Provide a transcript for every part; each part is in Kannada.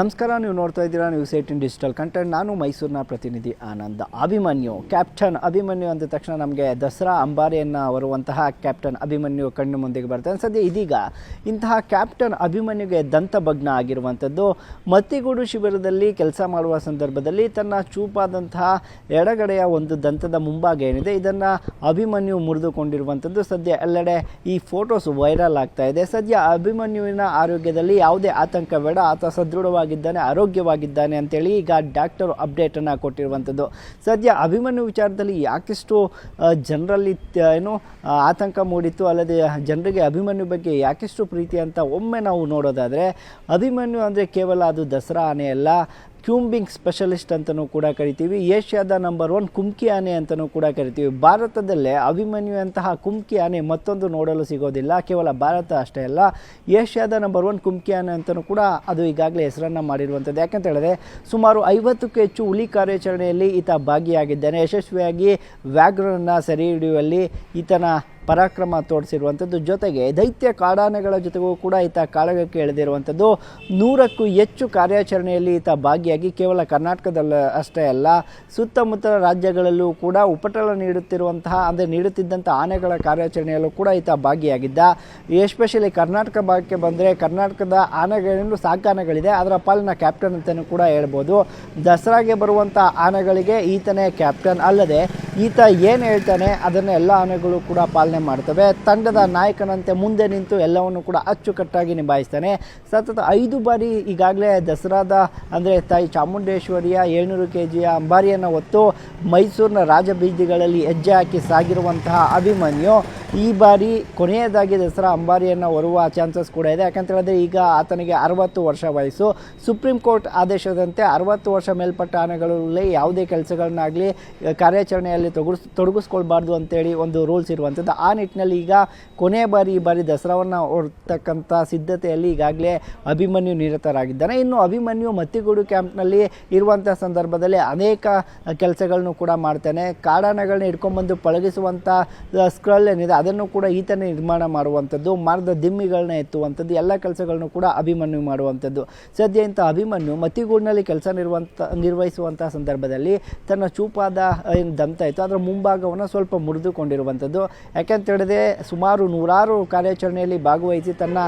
ನಮಸ್ಕಾರ, ನೀವು ನೋಡ್ತಾ ಇದ್ದೀರಾ ನ್ಯೂಸ್ 18 ಡಿಜಿಟಲ್ ಕಂಟೆಂಟ್. ನಾನು ಮೈಸೂರಿನ ಪ್ರತಿನಿಧಿ ಆನಂದ್. ಅಭಿಮನ್ಯು, ಕ್ಯಾಪ್ಟನ್ ಅಭಿಮನ್ಯು ಅಂದ ತಕ್ಷಣ ನಮಗೆ ದಸರಾ ಅಂಬಾರಿಯನ್ನು ಹೊರುವಂತಹ ಕ್ಯಾಪ್ಟನ್ ಅಭಿಮನ್ಯು ಕಣ್ಣು ಮುಂದೆಗೆ ಬರ್ತಾನೆ. ಸದ್ಯ ಇದೀಗ ಇಂತಹ ಕ್ಯಾಪ್ಟನ್ ಅಭಿಮನ್ಯುಗೆ ದಂತಭಗ್ನ ಆಗಿರುವಂಥದ್ದು. ಮತ್ತಿಗೂಡು ಶಿಬಿರದಲ್ಲಿ ಕೆಲಸ ಮಾಡುವ ಸಂದರ್ಭದಲ್ಲಿ ತನ್ನ ಚೂಪಾದಂತಹ ಎಡಗಡೆಯ ಒಂದು ದಂತದ ಮುಂಭಾಗ ಏನಿದೆ ಇದನ್ನು ಅಭಿಮನ್ಯು ಮುರಿದುಕೊಂಡಿರುವಂಥದ್ದು ಸದ್ಯ ಎಲ್ಲೆಡೆ ಈ ಫೋಟೋಸ್ ವೈರಲ್ ಆಗ್ತಾ ಇದೆ. ಸದ್ಯ ಅಭಿಮನ್ಯುವಿನ ಆರೋಗ್ಯದಲ್ಲಿ ಯಾವುದೇ ಆತಂಕ ಬೇಡ, ಆತ ಸದೃಢವಾಗಿ ಆರೋಗ್ಯವಾಗಿದ್ದಾನೆ ಅಂತೇಳಿ ಈಗ ಡಾಕ್ಟರ್ ಅಪ್ಡೇಟ್ ಅನ್ನು ಕೊಟ್ಟಿರುವಂಥದ್ದು. ಸದ್ಯ ಅಭಿಮನ್ಯು ವಿಚಾರದಲ್ಲಿ ಯಾಕೆಷ್ಟು ಜನರಲ್ಲಿ ಆತಂಕ ಮೂಡಿತ್ತು, ಅಲ್ಲದೆ ಜನರಿಗೆ ಅಭಿಮನ್ಯು ಬಗ್ಗೆ ಯಾಕೆಷ್ಟು ಪ್ರೀತಿ ಅಂತ ಒಮ್ಮೆ ನಾವು ನೋಡೋದಾದರೆ, ಅಭಿಮನ್ಯು ಅಂದರೆ ಕೇವಲ ಅದು ದಸರಾ ಆನೆ ಅಲ್ಲ, ಕ್ಯೂಂಬಿಂಗ್ ಸ್ಪೆಷಲಿಸ್ಟ್ ಅಂತಲೂ ಕೂಡ ಕರಿತೀವಿ. ಏಷ್ಯಾದ ನಂಬರ್ 1 ಕುಮ್ಕಿ ಆನೆ ಅಂತಲೂ ಕೂಡ ಕರಿತೀವಿ. ಭಾರತದಲ್ಲೇ ಅಭಿಮನ್ಯು ಅಂತಹ ಕುಮ್ಕಿ ಆನೆ ಮತ್ತೊಂದು ನೋಡಲು ಸಿಗೋದಿಲ್ಲ. ಕೇವಲ ಭಾರತ ಅಷ್ಟೇ ಅಲ್ಲ, ಏಷ್ಯಾದ ನಂಬರ್ 1 ಕುಮ್ಕಿ ಆನೆ ಅಂತಲೂ ಕೂಡ ಅದು ಈಗಾಗಲೇ ಹೆಸರನ್ನು ಮಾಡಿರುವಂಥದ್ದು. ಯಾಕಂತ ಹೇಳಿದ್ರೆ ಸುಮಾರು 50ಕ್ಕೂ ಹೆಚ್ಚು ಹುಲಿ ಕಾರ್ಯಾಚರಣೆಯಲ್ಲಿ ಈತ ಭಾಗಿಯಾಗಿದ್ದಾನೆ. ಯಶಸ್ವಿಯಾಗಿ ವ್ಯಾಘ್ರವನ್ನು ಸೆರೆ ಹಿಡಿಯುವಲ್ಲಿ ಈತನ ಪರಾಕ್ರಮ ತೋರಿಸಿರುವಂಥದ್ದು. ಜೊತೆಗೆ ದೈತ್ಯ ಕಾಡಾನೆಗಳ ಜೊತೆಗೂ ಕೂಡ ಈತ ಕಾಳಗಕ್ಕೆ ಇಳಿದಿರುವಂಥದ್ದು. 100ಕ್ಕೂ ಹೆಚ್ಚು ಕಾರ್ಯಾಚರಣೆಯಲ್ಲಿ ಈತ ಭಾಗಿಯಾಗಿ ಕೇವಲ ಕರ್ನಾಟಕದಲ್ಲಿ ಅಷ್ಟೇ ಅಲ್ಲ, ಸುತ್ತಮುತ್ತಲ ರಾಜ್ಯಗಳಲ್ಲೂ ಕೂಡ ಉಪಟಳ ನೀಡುತ್ತಿದ್ದಂಥ ಆನೆಗಳ ಕಾರ್ಯಾಚರಣೆಯಲ್ಲೂ ಕೂಡ ಈತ ಭಾಗಿಯಾಗಿದ್ದ. ಎಸ್ಪೆಷಲಿ ಕರ್ನಾಟಕ ಭಾಗಕ್ಕೆ ಬಂದರೆ ಕರ್ನಾಟಕದ ಆನೆಗಳೇನು ಸಾಕಾನೆಗಳಿದೆ, ಅದರ ಪಾಲಿನ ಕ್ಯಾಪ್ಟನ್ ಅಂತಲೂ ಕೂಡ ಹೇಳ್ಬೋದು. ದಸರಾಗೆ ಬರುವಂಥ ಆನೆಗಳಿಗೆ ಈತನೇ ಕ್ಯಾಪ್ಟನ್. ಅಲ್ಲದೆ ಈತ ಏನು ಹೇಳ್ತಾನೆ ಅದನ್ನು ಎಲ್ಲ ಆನೆಗಳು ಕೂಡ ಪಾಲನೆ ಮಾಡ್ತವೆ. ತಂಡದ ನಾಯಕನಂತೆ ಮುಂದೆ ನಿಂತು ಎಲ್ಲವನ್ನು ಕೂಡ ಅಚ್ಚುಕಟ್ಟಾಗಿ ನಿಭಾಯಿಸ್ತಾನೆ. ಸತತ 5 ಬಾರಿ ಈಗಾಗಲೇ ದಸರಾದ ಅಂದರೆ ತಾಯಿ ಚಾಮುಂಡೇಶ್ವರಿಯ 700 kg ಅಂಬಾರಿಯನ್ನು ಹೊತ್ತು ಮೈಸೂರಿನ ರಾಜಬೀದಿಗಳಲ್ಲಿ ಹೆಜ್ಜೆ ಹಾಕಿ ಸಾಗಿರುವಂತಹ ಅಭಿಮನ್ಯು ಈ ಬಾರಿ ಕೊನೆಯದಾಗಿ ದಸರಾ ಅಂಬಾರಿಯನ್ನು ಹೊರುವ ಚಾನ್ಸಸ್ ಕೂಡ ಇದೆ. ಯಾಕಂತ ಹೇಳಿದ್ರೆ ಈಗ ಆತನಿಗೆ 60 ವರ್ಷ ವಯಸ್ಸು. ಸುಪ್ರೀಂ ಕೋರ್ಟ್ ಆದೇಶದಂತೆ 60 ವರ್ಷ ಮೇಲ್ಪಟ್ಟ ಆನೆಗಳಲ್ಲಿ ಯಾವುದೇ ಕೆಲಸಗಳನ್ನಾಗಲಿ ಕಾರ್ಯಾಚರಣೆಯಲ್ಲಿ ತೊಡಗಿಸ್ಕೊಳ್ಬಾರ್ದು ಅಂತೇಳಿ ಒಂದು ರೂಲ್ಸ್ ಇರುವಂಥದ್ದು. ಆ ನಿಟ್ಟಿನಲ್ಲಿ ಈಗ ಕೊನೆಯ ಬಾರಿ ಈ ಬಾರಿ ದಸರಾವನ್ನು ಹೊರತಕ್ಕಂಥ ಸಿದ್ಧತೆಯಲ್ಲಿ ಈಗಾಗಲೇ ಅಭಿಮನ್ಯು ನಿರತರಾಗಿದ್ದಾನೆ. ಇನ್ನು ಅಭಿಮನ್ಯು ಮತ್ತಿಗೂಡು ಕ್ಯಾಂಪ್ನಲ್ಲಿ ಇರುವಂಥ ಸಂದರ್ಭದಲ್ಲಿ ಅನೇಕ ಕೆಲಸಗಳನ್ನು ಕೂಡ ಮಾಡ್ತಾನೆ. ಕಾಡಾನೆಗಳನ್ನ ಹಿಡ್ಕೊಂಡ್ಬಂದು ಪಳಗಿಸುವಂಥ ಸ್ಕ್ರಲ್ ಏನಿದೆ ಅದನ್ನು ಕೂಡ ಈತನೇ ನಿರ್ಮಾಣ ಮಾಡುವಂಥದ್ದು, ಮರದ ದಿಮ್ಮಿಗಳನ್ನ ಎತ್ತುವಂಥದ್ದು, ಎಲ್ಲ ಕೆಲಸಗಳನ್ನು ಕೂಡ ಅಭಿಮನ್ಯು ಮಾಡುವಂಥದ್ದು. ಸದ್ಯ ಇಂಥ ಅಭಿಮನ್ಯು ಮತ್ತಿಗೂಡಿನಲ್ಲಿ ಕೆಲಸ ನಿರ್ವಹಿಸುವಂಥ ಸಂದರ್ಭದಲ್ಲಿ ತನ್ನ ಚೂಪಾದ ಏನು ದಂತ ಇತ್ತು ಅದರ ಮುಂಭಾಗವನ್ನು ಸ್ವಲ್ಪ ಮುರಿದುಕೊಂಡಿರುವಂಥದ್ದು. ಯಾಕೆಂತ ಹೇಳಿದ್ರೆ ಸುಮಾರು 100 ಕಾರ್ಯಾಚರಣೆಯಲ್ಲಿ ಭಾಗವಹಿಸಿ ತನ್ನ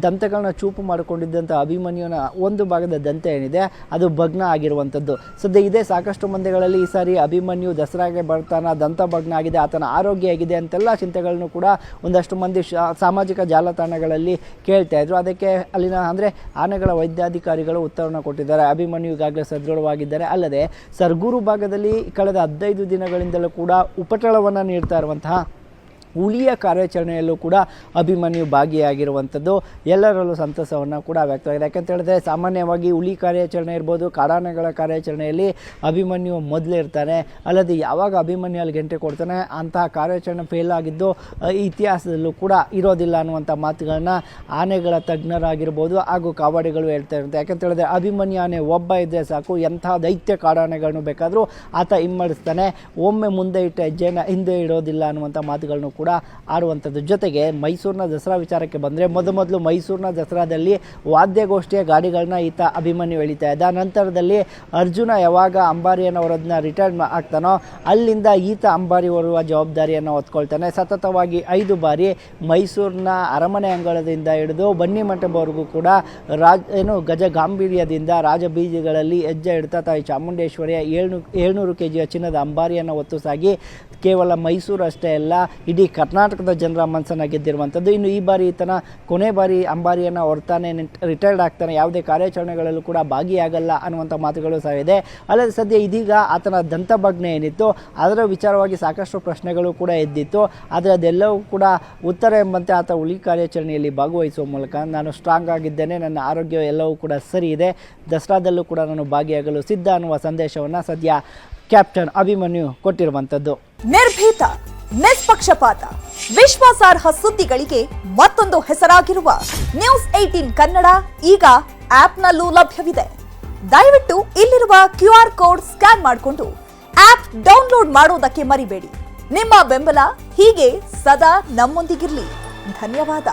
ದಂತಗಳನ್ನ ಚೂಪು ಮಾಡಿಕೊಂಡಿದ್ದಂಥ ಅಭಿಮನ್ಯುವಿನ ಒಂದು ಭಾಗದ ದಂತ ಏನಿದೆ ಅದು ಭಗ್ನ ಆಗಿರುವಂಥದ್ದು. ಸದ್ಯ ಇದೇ ಸಾಕಷ್ಟು ಮಂದಿಗಳಲ್ಲಿ ಈ ಸಾರಿ ಅಭಿಮನ್ಯು ದಸರಾಗೆ ಬರ್ತಾನ, ದಂತ ಭಗ್ನ ಆಗಿದೆ, ಆತನ ಆರೋಗ್ಯ ಆಗಿದೆ ಅಂತೆಲ್ಲ ಚಿಂತೆಗಳನ್ನು ಕೂಡ ಒಂದಷ್ಟು ಮಂದಿ ಸಾಮಾಜಿಕ ಜಾಲತಾಣಗಳಲ್ಲಿ ಕೇಳ್ತಾ ಇದ್ರು. ಅದಕ್ಕೆ ಅಲ್ಲಿನ ಅಂದರೆ ಆನೆಗಳ ವೈದ್ಯಾಧಿಕಾರಿಗಳು ಉತ್ತರವನ್ನು ಕೊಟ್ಟಿದ್ದಾರೆ. ಅಭಿಮನ್ಯು ಈಗಾಗಲೇ ಸದೃಢವಾಗಿದ್ದಾರೆ. ಅಲ್ಲದೆ ಸರ್ಗೂರು ಭಾಗದಲ್ಲಿ ಕಳೆದ 15 ದಿನಗಳಿಂದಲೂ ಕೂಡ ಉಪಟಳವನ್ನು ನೀಡ್ತಾ ಇರುವಂತಹ ಹುಲಿಯ ಕಾರ್ಯಾಚರಣೆಯಲ್ಲೂ ಕೂಡ ಅಭಿಮನ್ಯು ಭಾಗಿಯಾಗಿರುವಂಥದ್ದು ಎಲ್ಲರಲ್ಲೂ ಸಂತಸವನ್ನು ಕೂಡ ವ್ಯಕ್ತವಾಗಿದೆ. ಯಾಕಂತ ಹೇಳಿದ್ರೆ ಸಾಮಾನ್ಯವಾಗಿ ಹುಲಿ ಕಾರ್ಯಾಚರಣೆ ಇರ್ಬೋದು, ಕಾಡಾನೆಗಳ ಕಾರ್ಯಾಚರಣೆಯಲ್ಲಿ ಅಭಿಮನ್ಯು ಮೊದಲಿರ್ತಾನೆ. ಅಲ್ಲದೆ ಯಾವಾಗ ಅಭಿಮನ್ಯು ಅಲ್ಲಿ ಗಂಟೆ ಕೊಡ್ತಾನೆ ಅಂತಹ ಕಾರ್ಯಾಚರಣೆ ಫೇಲ್ ಆಗಿದ್ದು ಇತಿಹಾಸದಲ್ಲೂ ಕೂಡ ಇರೋದಿಲ್ಲ ಅನ್ನುವಂಥ ಮಾತುಗಳನ್ನ ಆನೆಗಳ ತಜ್ಞರಾಗಿರ್ಬೋದು ಹಾಗೂ ಕಾವಾಡಿಗಳು ಹೇಳ್ತಾ ಇರುತ್ತೆ. ಯಾಕಂತ ಹೇಳಿದ್ರೆ ಅಭಿಮನ್ಯು ಆನೆ ಒಬ್ಬ ಇದ್ದರೆ ಸಾಕು, ಎಂಥ ದೈತ್ಯ ಕಾಡಾನೆಗಳನ್ನು ಬೇಕಾದರೂ ಆತ ಹಿಮ್ಮಡಿಸ್ತಾನೆ, ಒಮ್ಮೆ ಮುಂದೆ ಇಟ್ಟ ಹೆಜ್ಜೆನ ಹಿಂದೆ ಇಡೋದಿಲ್ಲ ಅನ್ನುವಂಥ ಮಾತುಗಳನ್ನು ಕೂಡ ಆಡುವಂಥದ್ದು. ಜೊತೆಗೆ ಮೈಸೂರಿನ ದಸರಾ ವಿಚಾರಕ್ಕೆ ಬಂದರೆ ಮೊದಲು ಮೈಸೂರಿನ ದಸರಾದಲ್ಲಿ ವಾದ್ಯಗೋಷ್ಠಿಯ ಗಾಡಿಗಳನ್ನ ಈತ ಅಭಿಮನ್ಯು ಎಳಿತಾ ಇದ್ದ. ನಂತರದಲ್ಲಿ ಅರ್ಜುನ ಯಾವಾಗ ಅಂಬಾರಿಯನ್ನು ಹೊರೋದನ್ನ ರಿಟೈರ್ಡ್ ಆಗ್ತಾನೋ ಅಲ್ಲಿಂದ ಈತ ಅಂಬಾರಿ ಹೊರುವ ಜವಾಬ್ದಾರಿಯನ್ನು ಹೊತ್ಕೊಳ್ತಾನೆ. ಸತತವಾಗಿ 5 ಬಾರಿ ಮೈಸೂರಿನ ಅರಮನೆ ಅಂಗಳದಿಂದ ಹಿಡಿದು ಬನ್ನಿ ಮಂಟಪವರೆಗೂ ಕೂಡ ಗಜ ಗಾಂಭೀರ್ಯದಿಂದ ರಾಜಬೀದಿಗಳಲ್ಲಿ ಹೆಜ್ಜೆ ಇಡ್ತಾ ತಾಯಿ ಚಾಮುಂಡೇಶ್ವರಿಯ 700 kg ಚಿನ್ನದ ಅಂಬಾರಿಯನ್ನು ಹೊತ್ತು ಸಾಗಿ ಕೇವಲ ಮೈಸೂರು ಅಷ್ಟೇ ಅಲ್ಲ ಇಡೀ ಕರ್ನಾಟಕದ ಜನರ ಮನಸ್ಸನ್ನು ಗೆದ್ದಿರುವಂಥದ್ದು. ಇನ್ನು ಈ ಬಾರಿ ಈತನ ಕೊನೆ ಬಾರಿ ಅಂಬಾರಿಯನ್ನು ಹೊರ್ತಾನೆ, ರಿಟೈರ್ಡ್ ಆಗ್ತಾನೆ, ಯಾವುದೇ ಕಾರ್ಯಾಚರಣೆಗಳಲ್ಲೂ ಕೂಡ ಭಾಗಿಯಾಗಲ್ಲ ಅನ್ನುವಂಥ ಮಾತುಗಳು ಸಹ ಇದೆ. ಅಲ್ಲದೆ ಸದ್ಯ ಇದೀಗ ಆತನ ದಂತಭಗ್ನೆ ಏನಿತ್ತು ಅದರ ವಿಚಾರವಾಗಿ ಸಾಕಷ್ಟು ಪ್ರಶ್ನೆಗಳು ಕೂಡ ಎದ್ದಿತ್ತು. ಆದರೆ ಅದೆಲ್ಲವೂ ಕೂಡ ಉತ್ತರ ಎಂಬಂತೆ ಆತ ಹುಲಿ ಕಾರ್ಯಾಚರಣೆಯಲ್ಲಿ ಭಾಗವಹಿಸುವ ಮೂಲಕ ನಾನು ಸ್ಟ್ರಾಂಗ್ ಆಗಿದ್ದೇನೆ, ನನ್ನ ಆರೋಗ್ಯ ಎಲ್ಲವೂ ಕೂಡ ಸರಿ ಇದೆ, ದಸರಾದಲ್ಲೂ ಕೂಡ ನಾನು ಭಾಗಿಯಾಗಲು ಸಿದ್ಧ ಅನ್ನುವ ಸಂದೇಶವನ್ನು ಸದ್ಯ ಕ್ಯಾಪ್ಟನ್ ಅಭಿಮನ್ಯು ಕೊಟ್ಟಿರುವಂಥದ್ದು. ನಿರ್ಭೀತ, ನಿಷ್ಪಕ್ಷಪಾತ, ವಿಶ್ವಾಸಾರ್ಹ ಸುದ್ದಿಗಳಿಗೆ ಮತ್ತೊಂದು ಹೆಸರಾಗಿರುವ ನ್ಯೂಸ್ 18 ಕನ್ನಡ ಈಗ ಆಪ್ನಲ್ಲೂ ಲಭ್ಯವಿದೆ. ದಯವಿಟ್ಟು ಇಲ್ಲಿರುವ QR ಕೋಡ್ ಸ್ಕ್ಯಾನ್ ಮಾಡಿಕೊಂಡು ಆಪ್ ಡೌನ್ಲೋಡ್ ಮಾಡೋದಕ್ಕೆ ಮರಿಬೇಡಿ. ನಿಮ್ಮ ಬೆಂಬಲ ಹೀಗೆ ಸದಾ ನಮ್ಮೊಂದಿಗಿರಲಿ. ಧನ್ಯವಾದ.